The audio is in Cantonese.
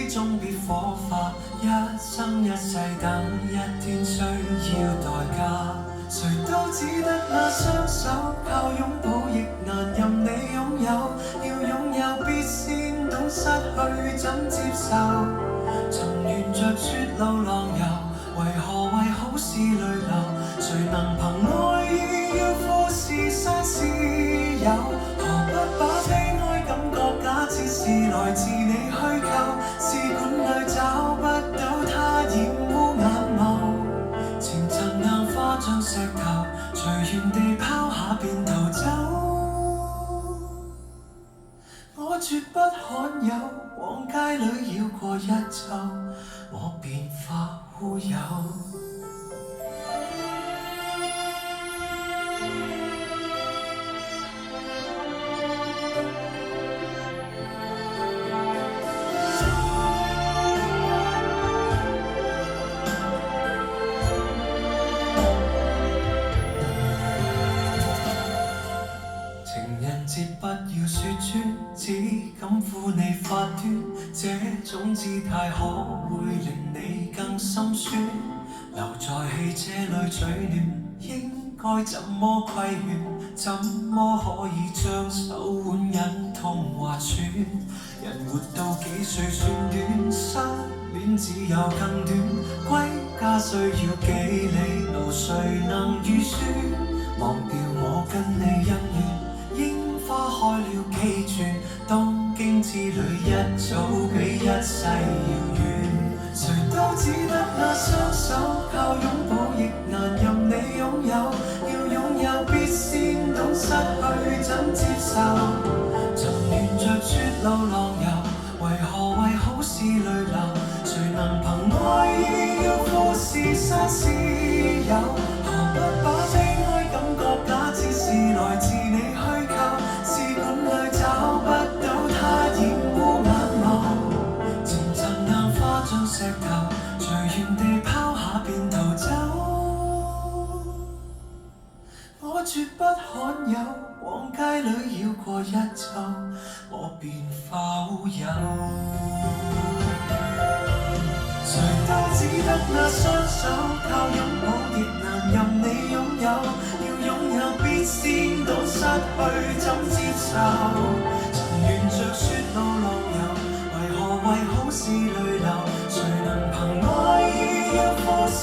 始終必火花，一生一世等一天需要代價。誰都只得那雙手，靠擁抱亦難任你擁有。要擁有必先懂失去怎接受。曾沿着雪路浪遊，為何為好事淚流？誰能憑愛意要富士山私有？何不把悲哀感覺假設是來自你虛構？試管裏找不到它染污眼眸，前塵硬化像石頭，隨緣地拋下便逃走。我絕不罕有，往街裏繞過一周，我便化烏有。情人節不要說穿，只敢負你發端，這種姿態可會令你更心酸？留在汽車裏取暖，應該怎麼規勸？怎麼可以將手腕忍痛劃損？人活到幾歲算短，失戀只有更短，歸家需要幾里路，誰能預算？忘掉我跟你恩怨，櫻花開了幾轉，東京之旅一早比一世遙遠。誰都只得那雙手，靠擁抱亦難任你擁有。要擁有必先懂失去怎接受。曾沿着雪路浪遊，為何為好事淚流？誰能憑愛意要富士山私有？何不把悲哀感覺假設是來自你虛構？試管裏找不到它染污眼眸，前塵硬化像石頭，隨緣地拋下便逃走。我絕不罕有，往街裏繞過一周，我便化烏有。誰都只得那雙手，靠擁抱亦難任你擁有。要擁有必先懂失去怎接受。曾沿着雪路浪遊，為何為好事淚流？誰能憑愛意要富士